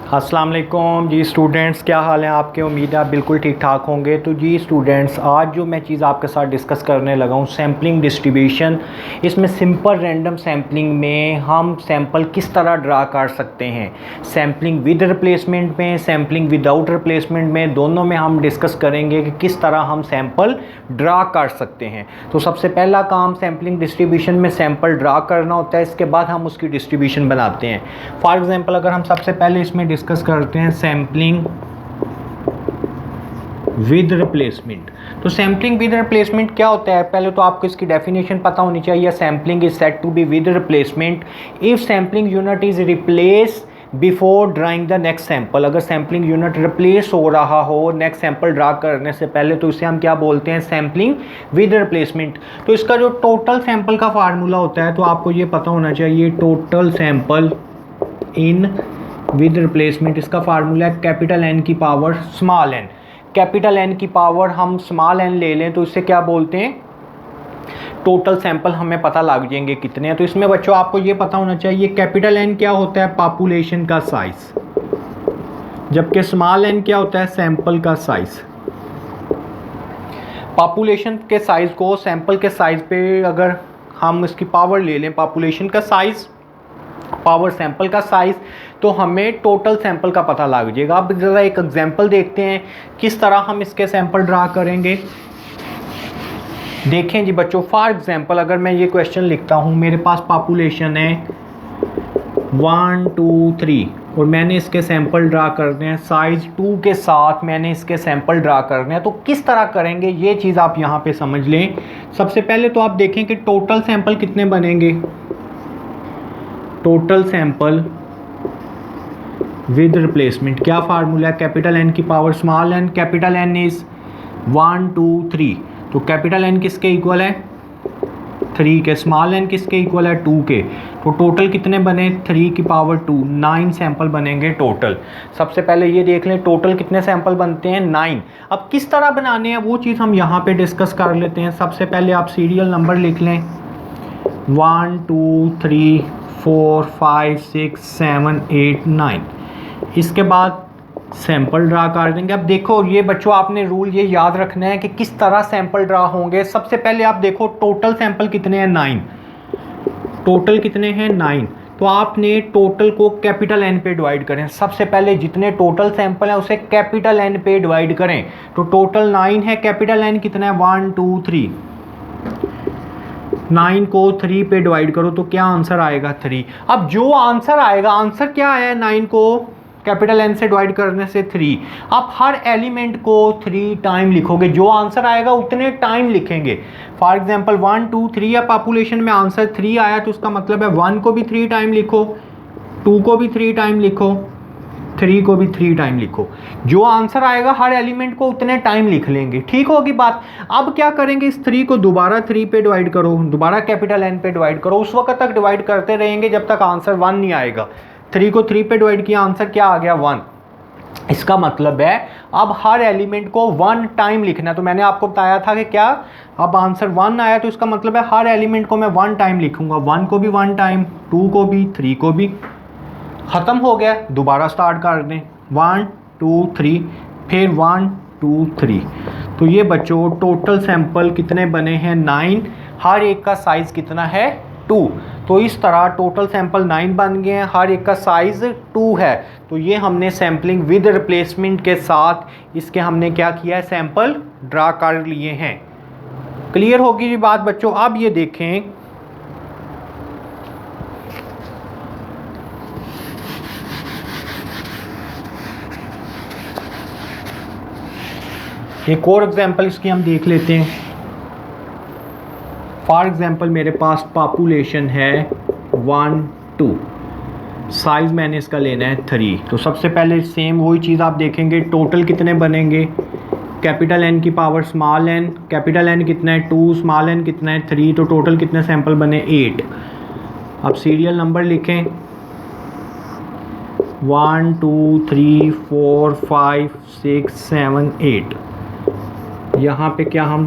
अस्सलाम वालेकुम जी स्टूडेंट्स, क्या हाल है आपके। उम्मीद है आप बिल्कुल ठीक ठाक होंगे। तो जी स्टूडेंट्स, आज जो मैं चीज़ आपके साथ डिस्कस करने लगा हूँ सैम्पलिंग डिस्ट्रीब्यूशन। इसमें सिंपल रैंडम सैम्पलिंग में हम सैंपल किस तरह ड्रा कर सकते हैं, सैम्पलिंग विद रिप्लेसमेंट में, सैम्पलिंग विदाउट रिप्लेसमेंट में, दोनों में हम डिस्कस करेंगे कि किस तरह हम सैंपल ड्रा कर सकते हैं। तो सबसे पहला काम सैम्पलिंग डिस्ट्रीब्यूशन में सैंपल ड्रा करना होता है, इसके बाद हम उसकी डिस्ट्रीब्यूशन बनाते हैं। फॉर एग्जांपल अगर हम सबसे पहले इसमें डिस्कस करते हैं सैम्पलिंग विद रिप्लेसमेंट। तो सैम्पलिंग विद रिप्लेसमेंट क्या होता है, पहले तो आपको इसकी डेफिनेशन पता होनी चाहिए। Sampling is said to be with replacement if sampling unit is replace before drawing the next sample. अगर सैम्पलिंग यूनिट रिप्लेस हो रहा हो नेक्स्ट सैंपल ड्रा करने से पहले, तो इसे हम क्या बोलते हैं, सैम्पलिंग विद रिप्लेसमेंट। तो इसका जो टोटल सैंपल का फार्मूला होता है, तो आपको ये पता होना चाहिए, total sample in with replacement, इसका फार्मूला है कैपिटल एन की power small N. Capital N की पावर हम स्मॉल एन ले लें तो इससे क्या बोलते हैं, टोटल सैंपल हमें पता लग जाएंगे कितने हैं। तो इसमें बच्चों आपको ये पता होना चाहिए कैपिटल एन क्या होता है, पॉपुलेशन का साइज, जबकि स्मॉल एन क्या होता है, सैंपल का साइज। पॉपुलेशन के साइज को सैंपल के साइज पे अगर हम इसकी पावर ले लें, पॉपुलेशन का साइज पावर सैंपल का साइज, तो हमें टोटल सैंपल का पता लग जाएगा। अब ज़रा एक एग्जांपल देखते हैं किस तरह हम इसके सैंपल ड्रा करेंगे। देखें जी बच्चों, फॉर एग्जांपल अगर मैं ये क्वेश्चन लिखता हूँ, मेरे पास पॉपुलेशन है 1 2 3 और मैंने इसके सैंपल ड्रा करने हैं साइज 2 के साथ, मैंने इसके सैंपल ड्रा करने हैं। तो किस तरह करेंगे ये चीज़ आप यहाँ पे समझ लें। सबसे पहले तो आप देखें कि टोटल सैंपल कितने बनेंगे। टोटल सैंपल विद रिप्लेसमेंट क्या फार्मूला है, कैपिटल एन की power small N. Capital N is 1 2 3, तो कैपिटल एन किसके इक्वल है, 3 के। स्मॉल एन किसके इक्वल है, 2 के। तो टोटल कितने बने, 3 की पावर 2, 9 सैंपल बनेंगे टोटल। सबसे पहले ये देख लें टोटल कितने सैंपल बनते हैं, 9। अब किस तरह बनाने हैं वो चीज़ हम यहाँ पे डिस्कस कर लेते हैं। सबसे पहले आप सीरियल नंबर लिख लें, 1 2 3 4 5 6 7 8 9। इसके बाद सैंपल ड्रा कर देंगे। अब देखो ये बच्चों, आपने रूल ये याद रखना है कि किस तरह सैंपल ड्रा होंगे। सबसे पहले आप देखो टोटल सैंपल कितने हैं, 9। टोटल कितने हैं, 9। तो आपने टोटल को कैपिटल एन पे डिवाइड करें। सबसे पहले जितने टोटल सैंपल हैं उसे कैपिटल एन पे डिवाइड करें। तो टोटल 9 है, कैपिटल एन कितना है, 1 2 3। 9 को 3 पे डिवाइड करो तो क्या आंसर आएगा, 3। अब जो आंसर आएगा, आंसर क्या आया, 9 को कैपिटल एन से डिवाइड करने से 3। आप हर एलिमेंट को 3 टाइम लिखोगे, जो आंसर आएगा उतने टाइम लिखेंगे। फॉर एग्जांपल 1 2 3 या पॉपुलेशन में आंसर 3 आया, तो उसका मतलब है 1 को भी 3 टाइम लिखो, 2 को भी 3 टाइम लिखो, 3 को भी 3 टाइम लिखो। जो आंसर आएगा हर एलिमेंट को उतने टाइम लिख लेंगे, ठीक होगी बात। अब क्या करेंगे, इस 3 को दोबारा 3 पे डिवाइड करो, दोबारा कैपिटल एन पे डिवाइड करो। उस वक्त तक डिवाइड करते रहेंगे जब तक आंसर 1 नहीं आएगा। 3 को 3 पे डिवाइड किया, आंसर क्या आ गया, 1। इसका मतलब है अब हर एलिमेंट को 1 टाइम लिखना है। तो मैंने आपको बताया था कि क्या, अब आंसर 1 आया तो इसका मतलब है हर एलिमेंट को मैं 1 टाइम लिखूंगा। 1 को भी 1 टाइम, 2 को भी, 3 को भी। ख़त्म हो गया, दोबारा स्टार्ट कर दें, 1 2 3, फिर 1 2 3। तो ये बच्चों टोटल सैंपल कितने बने हैं, 9। हर एक का साइज़ कितना है, 2। तो इस तरह टोटल सैंपल 9 बन गए हैं, हर एक का साइज़ 2 है। तो ये हमने सैम्पलिंग विद रिप्लेसमेंट के साथ इसके हमने क्या किया है, सैंपल ड्रा कर लिए हैं। क्लियर होगी जी बात बच्चों। अब ये देखें, एक और एग्जांपल इसकी हम देख लेते हैं। फॉर एग्जांपल मेरे पास पॉपुलेशन है 1 2, साइज़ मैंने इसका लेना है 3। तो सबसे पहले सेम वही चीज़ आप देखेंगे, टोटल कितने बनेंगे, कैपिटल एन की power small N. Capital N कितना है, 2, स्मॉल एन कितना है, 3। तो टोटल कितने सैंपल बने, 8। अब सीरियल नंबर लिखें, 1 2 3 4 5 6 7 8। यहाँ पे क्या हम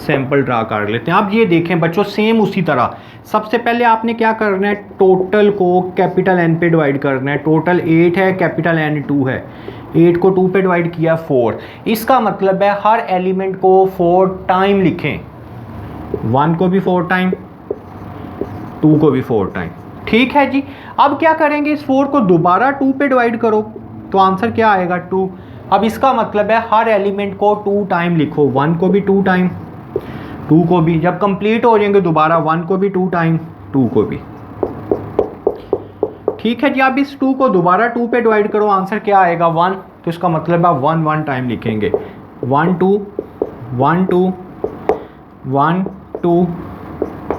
सैंपल ड्रा कर लेते हैं। अब ये देखें बच्चों, सेम उसी तरह सबसे पहले आपने क्या करना है, टोटल को कैपिटल एन पे डिवाइड करना है। टोटल 8 है, कैपिटल एन 2 है, 8 को 2 पे डिवाइड किया 4। इसका मतलब है हर एलिमेंट को 4 टाइम लिखें, 1 को भी 4 टाइम, 2 को भी 4 टाइम। ठीक है जी। अब क्या करेंगे, इस 4 को दोबारा 2 पे डिवाइड करो तो आंसर क्या आएगा, 2। अब इसका मतलब है हर एलिमेंट को 2 टाइम लिखो, 1 को भी 2 टाइम, 2 को भी, जब कंप्लीट हो जाएंगे दोबारा 1 को भी 2 टाइम, 2 को भी। ठीक है जी। अब इस 2 को दोबारा 2 पे डिवाइड करो, आंसर क्या आएगा, 1। तो इसका मतलब है 1 1 टाइम लिखेंगे, 1 2 1 2 1 2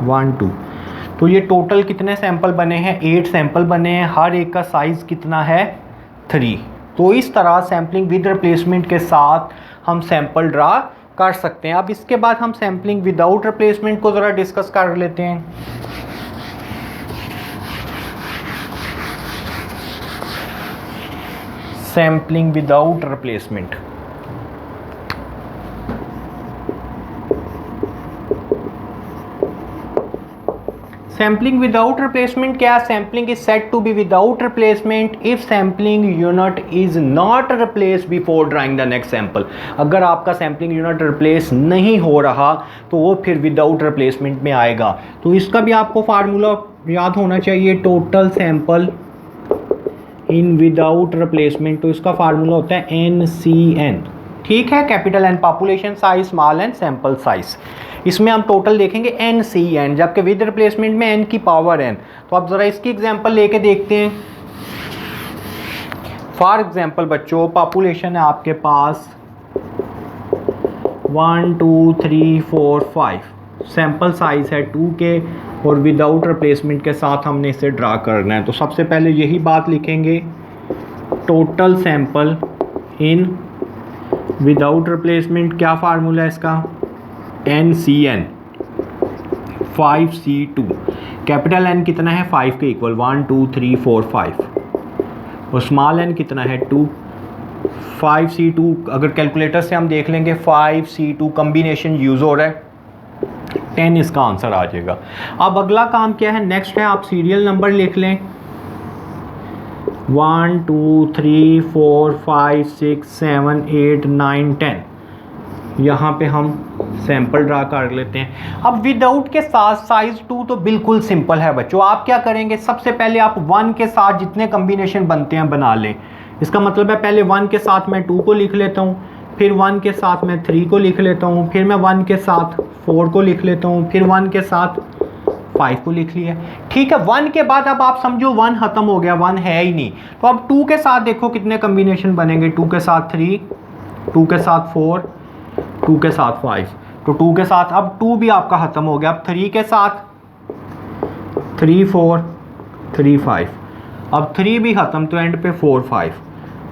1 2। तो ये टोटल कितने सैंपल बने हैं, 8 सैंपल बने हैं। हर एक का साइज़ कितना है, 3। तो इस तरह सैम्पलिंग विद रिप्लेसमेंट के साथ हम सैंपल ड्रा कर सकते हैं। अब इसके बाद हम सैम्पलिंग विदाउट रिप्लेसमेंट को ज़रा डिस्कस कर लेते हैं। Sampling without replacement, sampling without replacement क्या है, sampling is said to be without replacement if sampling unit is not replace before drawing the next sample. अगर आपका सैम्पलिंग यूनिट रिप्लेस नहीं हो रहा तो वो फिर विदाउट रिप्लेसमेंट में आएगा। तो इसका भी आपको फार्मूला याद होना चाहिए, total sample in without replacement. तो इसका फार्मूला होता है NCN। ठीक है, capital N population size, small N sample size. इसमें हम टोटल देखेंगे NCN, जबकि विद रिप्लेसमेंट में n की पावर n। तो अब ज़रा इसकी एग्जांपल लेके देखते हैं। फॉर एग्जांपल बच्चों, पॉपुलेशन है आपके पास 1 2 3 4 5, सैंपल साइज है 2 के, और विदाउट रिप्लेसमेंट के साथ हमने इसे ड्रा करना है। तो सबसे पहले यही बात लिखेंगे, total sample in without replacement. क्या फार्मूला है इसका, NCN 5C2। कैपिटल N कितना है, 5 के इक्वल, 1 2 3 4 5, और स्मॉल n कितना है, 2। 5C2 अगर कैलकुलेटर से हम देख लेंगे, 5C2 कम्बिनेशन यूज़ हो रहा है, 10 इसका आंसर आ जाएगा। अब अगला काम क्या है, नेक्स्ट है आप सीरियल नंबर लिख लें, 1 2 3 4 5 6 7 8 9 10। यहाँ पे हम सैंपल ड्रा कर लेते हैं। अब विदाउट के साथ साइज 2 तो बिल्कुल सिंपल है बच्चों। आप क्या करेंगे, सबसे पहले आप 1 के साथ जितने कम्बिनेशन बनते हैं बना लें। इसका मतलब है पहले 1 के साथ मैं 2 को लिख लेता हूँ, फिर 1 के साथ मैं 3 को लिख लेता हूँ, फिर मैं 1 के साथ 4 को लिख लेता हूँ, फिर 1 के साथ 5 को लिख लिया। ठीक है, 1 के बाद अब आप समझो 1 ख़त्म हो गया, 1 है ही नहीं। तो अब 2 के साथ देखो कितने कम्बिनेशन बनेंगे, 2 के साथ 3, 2 के साथ 4, 2 के साथ 5। तो 2 के साथ अब 2 भी आपका ख़त्म हो गया। अब 3 के साथ 3 4 3 5, अब 3 भी ख़त्म, तो एंड पे 4 5।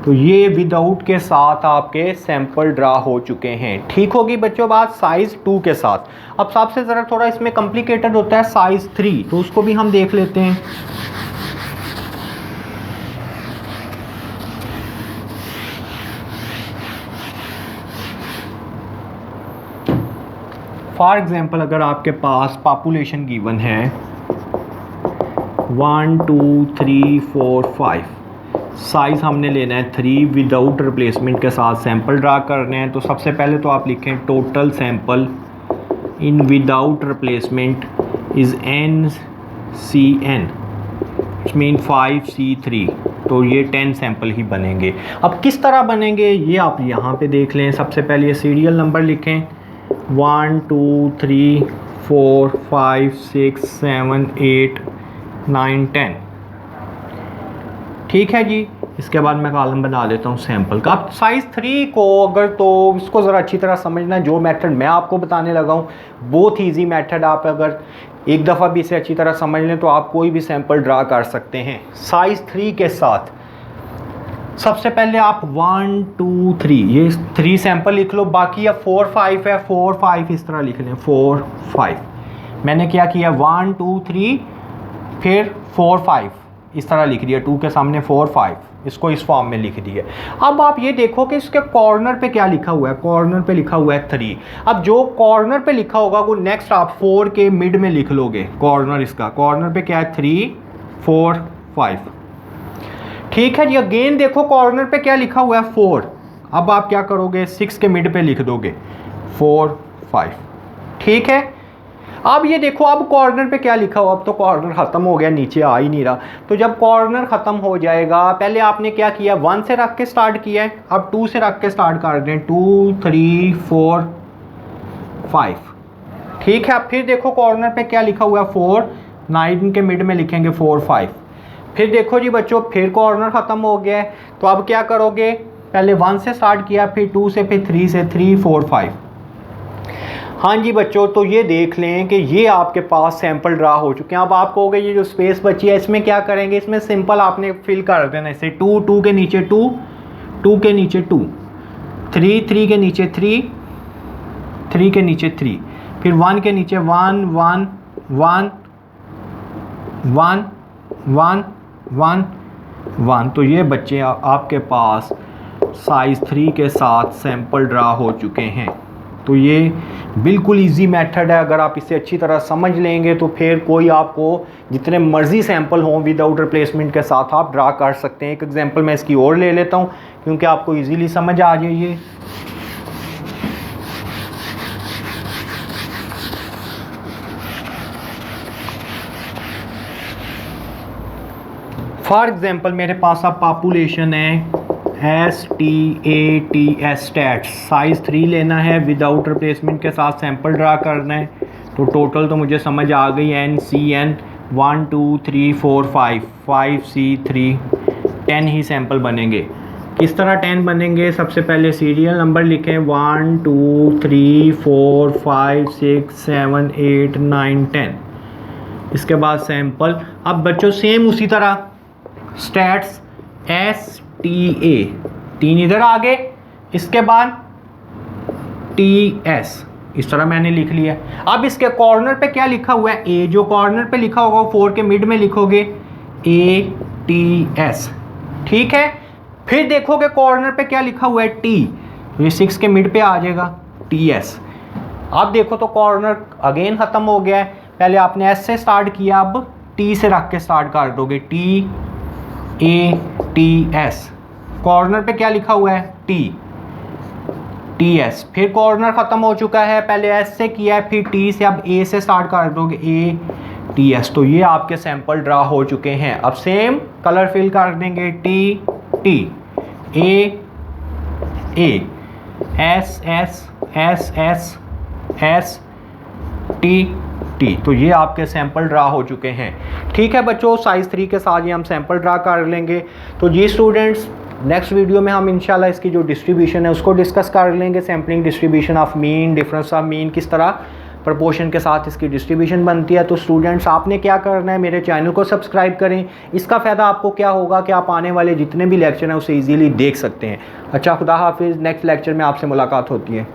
तो ये विदाउट के साथ आपके सैंपल ड्रा हो चुके हैं। ठीक होगी बच्चों बात, साइज़ 2 के साथ। अब सबसे ज़रा थोड़ा इसमें कॉम्प्लिकेटेड होता है साइज़ 3, तो उसको भी हम देख लेते हैं। फॉर एग्जांपल अगर आपके पास पॉपुलेशन गिवन है 1 2 3 4 5, साइज़ हमने लेना है 3, विदाउट रिप्लेसमेंट के साथ सैंपल ड्रा करने हैं। तो सबसे पहले तो आप लिखें total sample in without replacement is NCN, it's mean 5C3। तो ये 10 सैंपल ही बनेंगे। अब किस तरह बनेंगे ये आप यहाँ पे देख लें। सबसे पहले ये सीरियल नंबर लिखें, 1 2 3 4 5 6 7 8 9 10। ठीक है जी। इसके बाद मैं कॉलम बना देता हूँ सैंपल का। अब साइज़ 3 को अगर, तो इसको ज़रा अच्छी तरह समझना, जो मेथड मैं आपको बताने लगा हूँ बहुत ईजी मेथड। आप अगर एक दफ़ा भी इसे अच्छी तरह समझ लें तो आप कोई भी सैंपल ड्रा कर सकते हैं साइज़ 3 के साथ। सबसे पहले आप 1 2 3 ये 3 सैंपल लिख लो। बाकी अब 4 5 है, 4 5 इस तरह लिख लें, 4 5। मैंने क्या किया, 1 2 3 फिर 4 5, इस तरह लिख दिया, 2 के सामने 4 5, इसको इस फॉर्म में लिख दिया। अब आप ये देखो कि इसके कॉर्नर पे क्या लिखा हुआ है, कॉर्नर पे लिखा हुआ है 3। अब जो कॉर्नर पे लिखा होगा वो नेक्स्ट आप 4 के मिड में लिख लोगे। कॉर्नर इसका कॉर्नर पे क्या है, 3 4 5। ठीक है जी। अगेन देखो कॉर्नर पे क्या लिखा हुआ है, 4। अब आप क्या करोगे, 6 के मिड पे लिख दोगे 4 5। ठीक है। अब ये देखो अब कॉर्नर पे क्या लिखा हुआ, अब तो कॉर्नर ख़त्म हो गया, नीचे आ ही नहीं रहा। तो जब कॉर्नर ख़त्म हो जाएगा, पहले आपने क्या किया, 1 से रख के स्टार्ट किया है, अब 2 से रख के स्टार्ट कर दें, 2 3 4 5। ठीक है। अब फिर देखो कॉर्नर पे क्या लिखा हुआ है, 4, 9 के मिड में लिखेंगे 4 5। फिर देखो जी बच्चों, फिर कॉर्नर ख़त्म हो गया है, तो अब क्या करोगे, पहले 1 से स्टार्ट किया, फिर 2 से, फिर 3 से, 3 4 5। हाँ जी बच्चों, तो ये देख लें कि ये आपके पास सैंपल ड्रा हो चुके हैं। अब आप कहोगे ये जो स्पेस बची है इसमें क्या करेंगे, इसमें सिंपल आपने फिल कर देना, इसे 2 2 के नीचे 2, 2 के नीचे 2, 3 3 के नीचे 3, 3 के नीचे 3, फिर 1 के नीचे 1 1 1 1 1 1 1। तो ये बच्चे आपके पास साइज़ 3 के साथ सैंपल ड्रा हो चुके हैं। तो ये बिल्कुल इजी मेथड है, अगर आप इसे अच्छी तरह समझ लेंगे तो फिर कोई आपको जितने मर्जी सैंपल हों विदाउट रिप्लेसमेंट के साथ आप ड्रा कर सकते हैं। एक एग्जांपल मैं इसकी और ले लेता हूँ क्योंकि आपको इजीली समझ आ जाइए। फॉर एग्जांपल मेरे पास अब पॉपुलेशन है STATS स्टैट्स, साइज़ 3 लेना है, विदाउट रिप्लेसमेंट के साथ सैंपल ड्रा करना है। तो टोटल तो मुझे समझ आ गई, NCN 1 2 3 4 5 5C3 10 ही सैंपल बनेंगे। किस तरह 10 बनेंगे, सबसे पहले सीरियल नंबर लिखें 1 2 3 4 5 6 7 8 9 10। इसके बाद सैंपल। अब बच्चों सेम उसी तरह स्टैट्स STA 3 इधर आ गए, इसके बाद TS इस तरह मैंने लिख लिया। अब इसके कॉर्नर पे क्या लिखा हुआ है, A, जो कॉर्नर पे लिखा होगा 4 के मिड में लिखोगे ATS। ठीक है। फिर देखोगे कॉर्नर पे क्या लिखा हुआ है T, तो ये 6 के मिड पे आ जाएगा TS। अब देखो तो कॉर्नर अगेन ख़त्म हो गया है, पहले आपने S से स्टार्ट किया, अब T से रख के स्टार्ट कर दोगे TATS। कॉर्नर पे क्या लिखा हुआ है TS। फिर कॉर्नर ख़त्म हो चुका है, पहले S से किया है, फिर T से, अब A से स्टार्ट कर दोगे ATS। तो ये आपके सैंपल ड्रा हो चुके हैं। अब सेम कलर फिल कर देंगे, T A S T। तो ये आपके सैंपल ड्रा हो चुके हैं। ठीक है बच्चों, साइज़ 3 के साथ ये हम सैंपल ड्रा कर लेंगे। तो जी स्टूडेंट्स, नेक्स्ट वीडियो में हम इंशाल्लाह इसकी जो डिस्ट्रीब्यूशन है उसको डिस्कस कर लेंगे। Sampling distribution of mean, difference of mean, किस तरह प्रपोर्शन के साथ इसकी डिस्ट्रीब्यूशन बनती है। तो स्टूडेंट्स आपने क्या करना है, मेरे चैनल को सब्सक्राइब करें। इसका फ़ायदा आपको क्या होगा कि आप आने वाले जितने भी लेक्चर हैं उसे ईजीली देख सकते हैं। अच्छा, खुदा हाफिज़। नेक्स्ट लेक्चर में आपसे मुलाकात होती है।